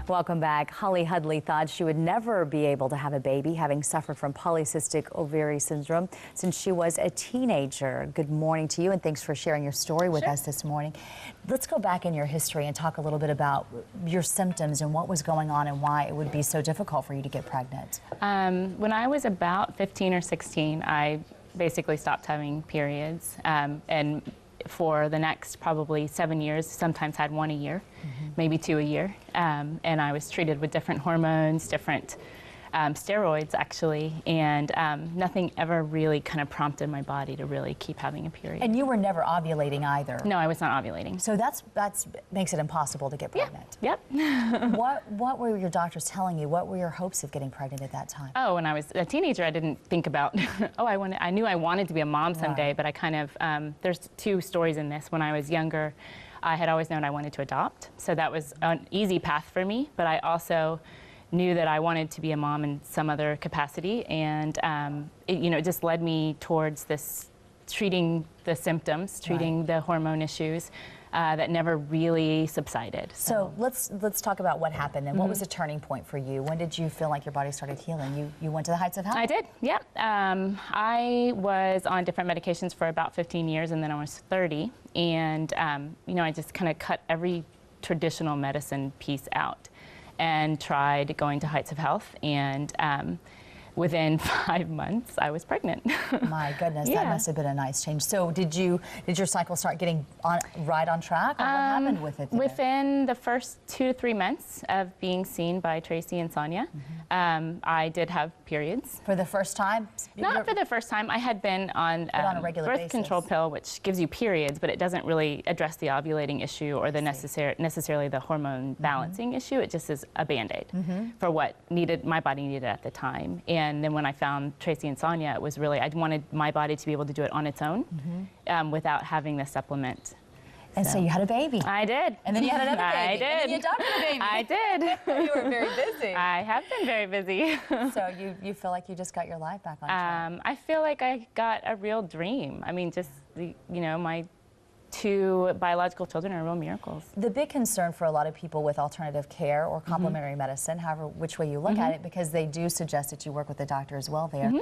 Welcome back. Holly Hudley thought she would never be able to have a baby, having suffered from polycystic ovary syndrome since she was a teenager. Good morning to you, and thanks for sharing your story with us this morning. Let's go back in your history and talk a little bit about your symptoms and what was going on and why it would be so difficult for you to get pregnant. When I was about 15 or 16, I basically stopped having periods, and for the next probably 7 years, sometimes had one a year, maybe 2 a year. And I was treated with different hormones, different steroids actually, and nothing ever really kind of prompted my body to really keep having a period. And you were never ovulating either. No, I was not ovulating. So that's makes it impossible to get pregnant. Yep. What were your doctors telling you? What were your hopes of getting pregnant at that time? Oh, when I was a teenager, I didn't think about, I knew I wanted to be a mom someday, Right. but I kind of, there's two stories in this. When I was younger, I had always known I wanted to adopt, so that was an easy path for me, but I also knew that I wanted to be a mom in some other capacity, and it just led me towards this treating the symptoms, treating the hormone issues that never really subsided. So let's talk about what happened and what was the turning point for you? When did you feel like your body started healing? You went to the heights of health? I did, yeah. I was on different medications for about 15 years, and then I was 30, and I just kind of cut every traditional medicine piece out and tried going to Heights of Health, and within 5 months I was pregnant. My goodness, that must have been a nice change. So did your cycle start getting right on track, or what happened with it? Within the first 2 to 3 months of being seen by Tracy and Sonya, I did have periods. For the first time? Not for the first time. I had been on a regular birth basis. control pill, which gives you periods, but it doesn't really address the ovulating issue or the necessarily the hormone balancing issue. It just is a Band-Aid for what my body needed at the time. And then when I found Tracy and Sonya, it was really, I wanted my body to be able to do it on its own without having the supplement. And so you had a baby. I did. And then you had another baby. I did. And then you adopted a baby. I did. You were very busy. I have been very busy. So you feel like you just got your life back on track? I feel like I got a real dream. I mean, just, my 2 biological children are real miracles. The big concern for a lot of people with alternative care or complementary medicine, however which way you look at it, because they do suggest that you work with a doctor as well there,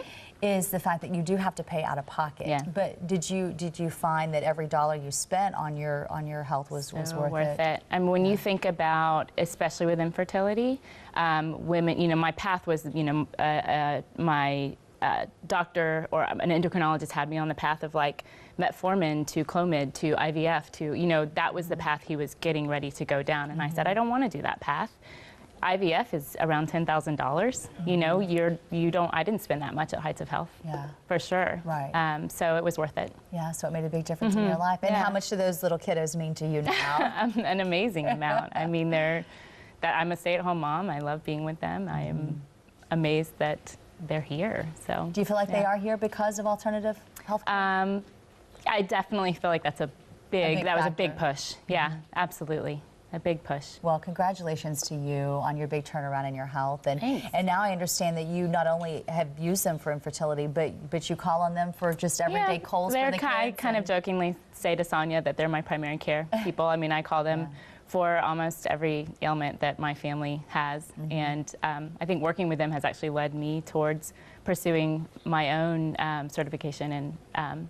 is the fact that you do have to pay out of pocket. Yeah. But did you find that every dollar you spent on your health was worth it? And when you think about, especially with infertility, women, my path was, my doctor or an endocrinologist had me on the path of like metformin to Clomid to IVF to, that was the path he was getting ready to go down. And I said, I don't want to do that path. IVF is around $10,000. I didn't spend that much at Heights of Health. Yeah. For sure. Right. So it was worth it. Yeah, so it made a big difference in your life. And how much do those little kiddos mean to you now? An amazing amount. I mean, I'm a stay-at-home mom. I love being with them. I am amazed that they're here. So do you feel like they are here because of alternative health care? I definitely feel like that was a big push. Yeah, absolutely. A big push. Well, congratulations to you on your big turnaround in your health. And Thanks. And now I understand that you not only have used them for infertility, but you call on them for just everyday colds for the kids. I kind of jokingly say to Sonya that they're my primary care people. I mean, I call them for almost every ailment that my family has. And I think working with them has actually led me towards pursuing my own certification in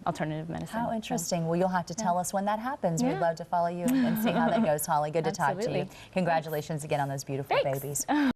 alternative medicine. How interesting. Well, you'll have to tell us when that happens. We'd love to follow you and see how that goes, Holly. Good to talk to you. Congratulations again on those beautiful babies.